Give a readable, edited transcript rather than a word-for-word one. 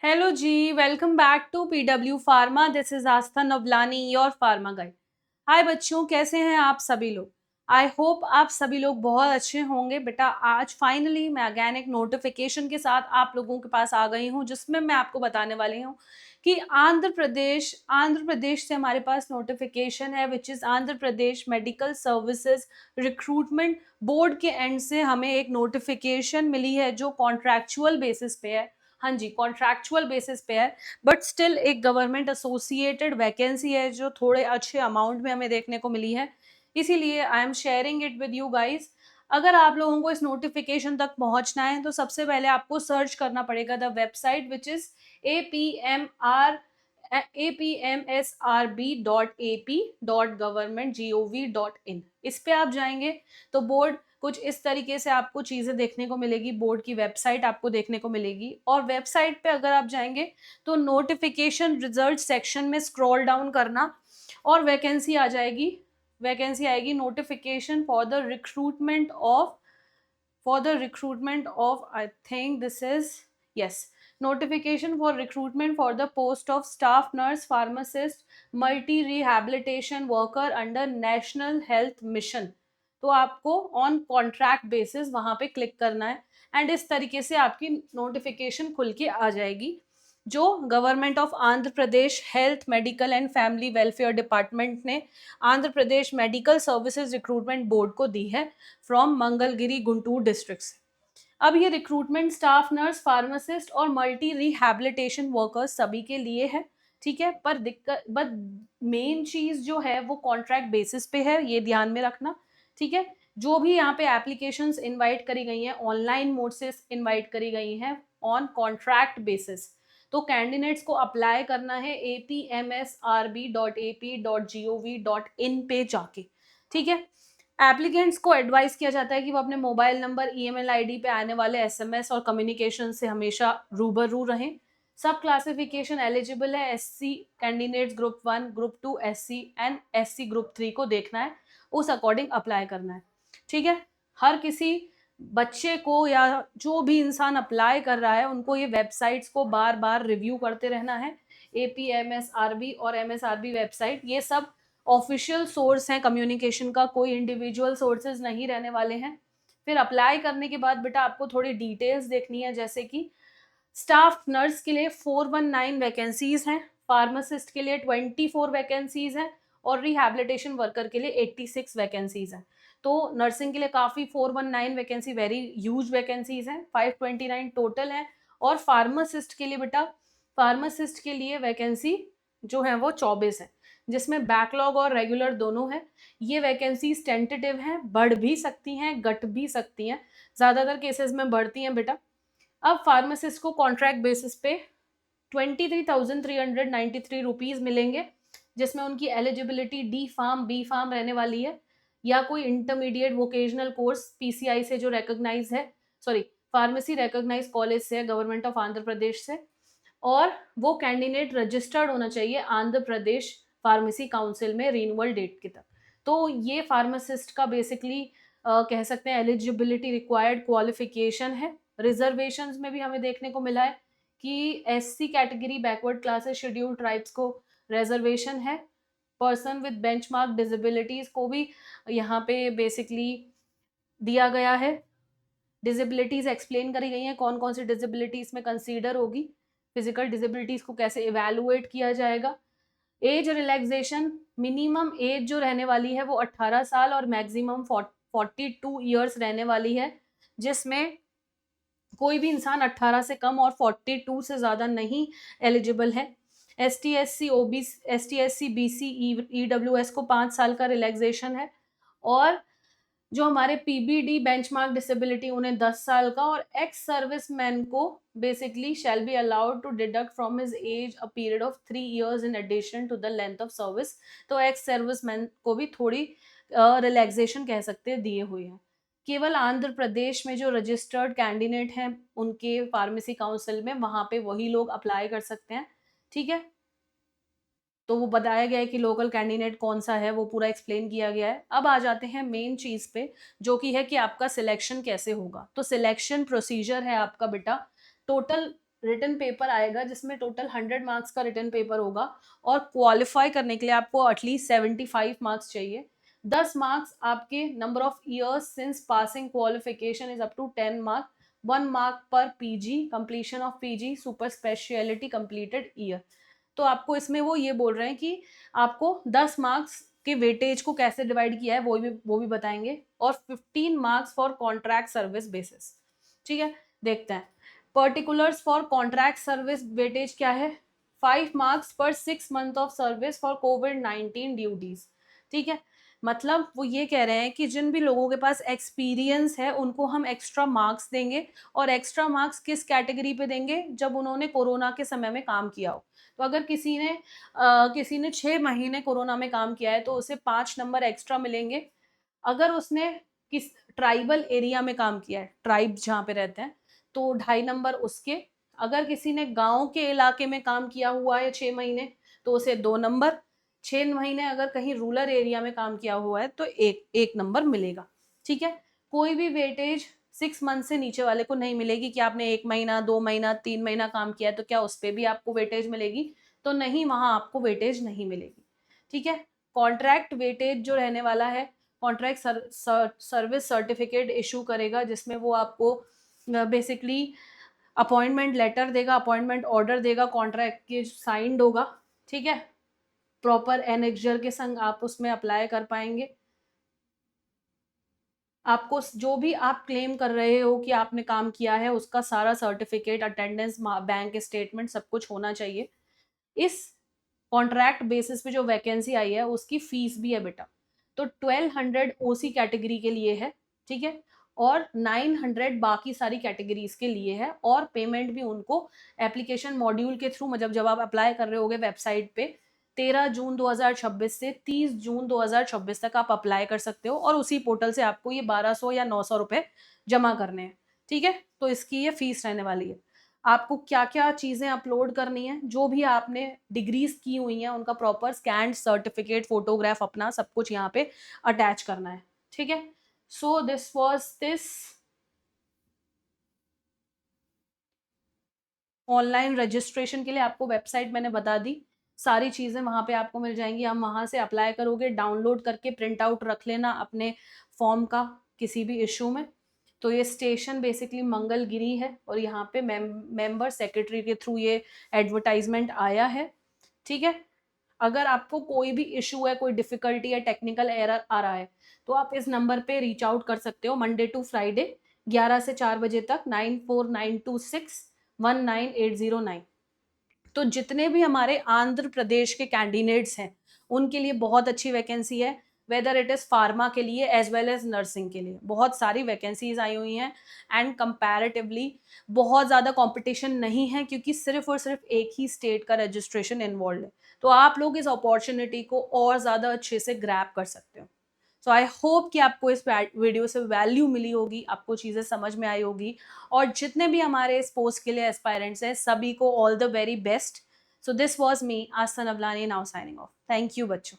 Hello ji, welcome back to PW pharma. This is Astha Navlani, your pharma guide. Hi बच्चों, कैसे हैं आप सभी लोग? आई होप आप सभी लोग बहुत अच्छे होंगे। बेटा, आज फाइनली मैं अगेन एक नोटिफिकेशन के साथ आप लोगों के पास आ गई हूँ, जिसमें मैं आपको बताने वाली हूँ कि आंध्र प्रदेश से हमारे पास नोटिफिकेशन है, which is Andhra Pradesh medical services recruitment board के एंड से हमें एक नोटिफिकेशन मिली है जो कॉन्ट्रैक्चुअल बेसिस पे है। हाँ जी, कॉन्ट्रैक्चुअल बेसिस पे है, बट स्टिल एक गवर्नमेंट एसोसिएटेड वैकेंसी है जो थोड़े अच्छे अमाउंट में हमें देखने को मिली है। इसीलिए I am sharing it with you guys. अगर आप लोगों को इस नोटिफिकेशन तक पहुंचना है तो सबसे पहले आपको सर्च करना पड़ेगा the website which is APMR apmsrb.ap.government.gov.in। इस पे आप जाएंगे तो बोर्ड कुछ इस तरीके से आपको चीजें देखने को मिलेगी, बोर्ड की वेबसाइट आपको देखने को मिलेगी। और वेबसाइट पे अगर आप जाएंगे तो नोटिफिकेशन रिजल्ट सेक्शन में स्क्रॉल डाउन करना और वैकेंसी आ जाएगी। वैकेंसी आएगी notification for the recruitment of I think this is yes notification for recruitment for the post of staff nurse pharmacist multi rehabilitation worker under national health mission। तो आपको on contract basis वहां पे click करना है and इस तरीके से आपकी नोटिफिकेशन खुल के आ जाएगी, जो government of Andhra Pradesh health medical and family welfare department ने Andhra Pradesh medical services recruitment board को दी है फ्रॉम मंगलगिरी गुंटूर डिस्ट्रिक्ट से। अब ये रिक्रूटमेंट स्टाफ नर्स फार्मासिस्ट और मल्टी रिहैबिलिटेशन वर्कर्स सभी के लिए है, ठीक है। पर दिक्कत बट मेन चीज जो है वो कॉन्ट्रैक्ट बेसिस पे है, ये ध्यान में रखना, ठीक है। जो भी यहाँ पे एप्लीकेशंस इनवाइट करी गई हैं ऑनलाइन मोड से इनवाइट करी गई हैं ऑन कॉन्ट्रैक्ट बेसिस। तो कैंडिडेट्स को अप्लाई करना है apmsrb.ap.gov.in पे जाके, ठीक है। एप्लीकेंट्स को एडवाइस किया जाता है कि वो अपने मोबाइल नंबर, ईमेल आईडी पे आने वाले एसएमएस और कम्युनिकेशन से हमेशा रूबरू रहें। सब क्लासिफिकेशन एलिजिबल है। SC candidates group 1, group 2 SC and SC group 3 को देखना है, उस अकॉर्डिंग अप्लाई करना है, ठीक है। हर किसी बच्चे को या जो भी इंसान अप्लाई कर रहा है उनको ये वेबसाइट्स को बार बार रिव्यू करते रहना है। एपीएमएसआरबी और एमएसआरबी वेबसाइट ये सब ऑफिशियल सोर्स है कम्युनिकेशन का, कोई इंडिविजुअल सोर्सेज नहीं रहने वाले हैं। फिर अप्लाई करने के बाद बेटा आपको थोड़ी डिटेल्स देखनी है, जैसे कि स्टाफ नर्स के लिए 419 वैकेंसीज हैं, फार्मासिस्ट के लिए 24 वैकेंसीज हैं और रिहैबिलिटेशन वर्कर के लिए 86 वैकेंसीज हैं। तो नर्सिंग के लिए काफ़ी 419 वैकेंसी वेरी ह्यूज वैकेंसीज हैं, 529 टोटल हैं। और फार्मासिस्ट के लिए बेटा, फार्मासिस्ट के लिए वैकेंसी जो है वो 24 है, जिसमें बैकलॉग और रेगुलर दोनों है। ये वैकेंसीज टेंटेटिव हैं, बढ़ भी सकती हैं, घट भी सकती हैं, ज़्यादातर केसेस में बढ़ती हैं बेटा। अब फार्मासिस्ट को कॉन्ट्रैक्ट बेसिस पे 23,393 रुपीज़ मिलेंगे, जिसमें उनकी eligibility D pharm B pharm रहने वाली है, या कोई इंटरमीडिएट वोकेशनल कोर्स पीसीआई से जो रिकॉग्नाइज है, सॉरी फार्मेसी रिकॉग्नाइज कॉलेज से, गवर्नमेंट ऑफ आंध्र प्रदेश से। और वो कैंडिडेट रजिस्टर्ड होना चाहिए आंध्र प्रदेश फार्मेसी काउंसिल में रिन्यूअल डेट के तक। तो ये फार्मासिस्ट का बेसिकली कह सकते हैं एलिजिबिलिटी रिक्वायर्ड क्वालिफिकेशन है। रिजर्वेशंस में भी हमें देखने को मिला है कि SC category backward classes scheduled tribes को रिजर्वेशन है। पर्सन विद बेंचमार्क डिसेबिलिटीज को भी यहाँ पे बेसिकली दिया गया है। डिसेबिलिटीज एक्सप्लेन करी गई हैं, कौन कौन सी डिसेबिलिटीज में कंसीडर होगी, फिजिकल डिसेबिलिटीज को कैसे इवेलुएट किया जाएगा। एज रिलैक्सेशन, मिनिमम एज जो रहने वाली है वो 18 साल और मैक्सिमम 42 ईयर्स रहने वाली है, जिसमें कोई भी इंसान 18 से कम और 42 से ज़्यादा नहीं एलिजिबल है। S T S C B C E W S को 5 साल का रिलैक्सेशन है। और जो हमारे पीबीडी बेंचमार्क डिसेबिलिटी उन्हें 10 साल का, और एक्स सर्विस मैन को basically shall be allowed to deduct from his age a period of 3 years in addition to the length of service. तो एक्स सर्विस मैन को भी थोड़ी रिलैक्सेशन कह सकते हैं दिए हुए हैं। केवल आंध्र प्रदेश में जो रजिस्टर्ड कैंडिडेट हैं उनके फार्मेसी काउंसिल में, वहां पे वही लोग अप्लाई कर सकते हैं, ठीक है। तो वो बताया गया है कि लोकल कैंडिडेट कौन सा है, वो पूरा एक्सप्लेन किया गया है। अब आ जाते हैं मेन चीज पे, जो कि है कि आपका सिलेक्शन कैसे होगा। तो सिलेक्शन प्रोसीजर है आपका बेटा, टोटल रिटन पेपर आएगा जिसमें टोटल 100 मार्क्स का रिटन पेपर होगा, और क्वालिफाई करने के लिए आपको एटलीस्ट 75 मार्क्स चाहिए। 10 मार्क्स आपके number of years since passing qualification is up to 10 mark, 1 mark पर PG, completion of PG, super speciality completed year. तो आपको इसमें वो ये बोल रहे हैं कि आपको 10 मार्क्स के वेटेज को कैसे डिवाइड किया है वो भी बताएंगे, और 15 marks for contract service basis. ठीक है, देखते हैं particulars for contract service weightage क्या है। 5 मार्क्स पर 6 month of service for covid duties. ठीक है, मतलब वो ये कह रहे हैं कि जिन भी लोगों के पास एक्सपीरियंस है उनको हम एक्स्ट्रा मार्क्स देंगे, और एक्स्ट्रा मार्क्स किस कैटेगरी पे देंगे, जब उन्होंने कोरोना के समय में काम किया हो। तो अगर किसी ने 6 महीने कोरोना में काम किया है तो उसे 5 नंबर एक्स्ट्रा मिलेंगे। अगर उसने किस ट्राइबल एरिया में काम किया है, ट्राइब जहाँ पे रहते हैं, तो 2.5 नंबर उसके। अगर किसी ने गांव के इलाके में काम किया हुआ है 6 महीने तो उसे 2 नंबर। 6 महीने अगर कहीं रूरल एरिया में काम किया हुआ है तो एक नंबर मिलेगा। ठीक है, कोई भी वेटेज 6 मंथ से नीचे वाले को नहीं मिलेगी कि आपने 1 महीना, 2 महीना, 3 महीना काम किया है तो क्या उस पर भी आपको वेटेज मिलेगी, तो नहीं, वहां आपको वेटेज नहीं मिलेगी। ठीक है, कॉन्ट्रैक्ट वेटेज जो रहने वाला है, कॉन्ट्रैक्ट सर्विस सर्टिफिकेट इशू करेगा जिसमें वो आपको बेसिकली अपॉइंटमेंट लेटर देगा, अपॉइंटमेंट ऑर्डर देगा, कॉन्ट्रैक्ट के साइंड होगा। ठीक है, प्रॉपर एनेक्जर के संग आप उसमें अप्लाई कर पाएंगे। आपको जो भी आप क्लेम कर रहे हो कि आपने काम किया है उसका सारा सर्टिफिकेट, अटेंडेंस, बैंक स्टेटमेंट सब कुछ होना चाहिए। इस कॉन्ट्रैक्ट बेसिस पे जो वैकेंसी आई है उसकी फीस भी है बेटा, तो 1200 ओसी कैटेगरी के लिए है। ठीक है, और 900 बाकी सारी कैटेगरीज के लिए है, और पेमेंट भी उनको एप्लीकेशन मॉड्यूल के थ्रू, मतलब जब आप अप्लाई कर रहे होगे वेबसाइट पे 13 जून 2026 से 30 जून 2026 तक आप अप्लाई कर सकते हो, और उसी पोर्टल से आपको ये 1200 या 900 रुपए जमा करने हैं। ठीक है, तो इसकी ये फीस रहने वाली है। आपको क्या क्या चीजें अपलोड करनी है, जो भी आपने डिग्रीज की हुई हैं उनका प्रॉपर स्कैन सर्टिफिकेट, फोटोग्राफ अपना सब कुछ यहाँ पे अटैच करना है। ठीक है, so this was this online registration के लिए आपको वेबसाइट मैंने बता दी, सारी चीजें वहां पे आपको मिल जाएंगी। हम वहां से अप्लाई करोगे, डाउनलोड करके प्रिंट आउट रख लेना अपने फॉर्म का किसी भी इशू में। तो ये स्टेशन बेसिकली मंगलगिरी है, और यहाँ पे मेंबर सेक्रेटरी के थ्रू ये एडवर्टाइजमेंट आया है। ठीक है, अगर आपको कोई भी इशू है, कोई डिफिकल्टी है, टेक्निकल एरर आ रहा है, तो आप इस नंबर पे रीच आउट कर सकते हो मंडे टू फ्राइडे 11 से 4 बजे तक, 9492619809। तो जितने भी हमारे आंध्र प्रदेश के कैंडिडेट्स हैं उनके लिए बहुत अच्छी वैकेंसी है, वेदर इट इज फार्मा के लिए एज वेल एज नर्सिंग के लिए बहुत सारी वैकेंसीज आई हुई हैं। एंड कंपैरेटिवली बहुत ज़्यादा कंपटीशन नहीं है, क्योंकि सिर्फ और सिर्फ एक ही स्टेट का रजिस्ट्रेशन इन्वॉल्व है। तो आप लोग इस अपॉर्चुनिटी को और ज़्यादा अच्छे से ग्रैब कर सकते हो। सो आई होप कि आपको इस वीडियो से वैल्यू मिली होगी, आपको चीज़ें समझ में आई होगी, और जितने भी हमारे इस पोस्ट के लिए एस्पायरेंट्स हैं सभी को all the very best. So this was me Aastha Navlani, now signing off. Thank you बच्चों।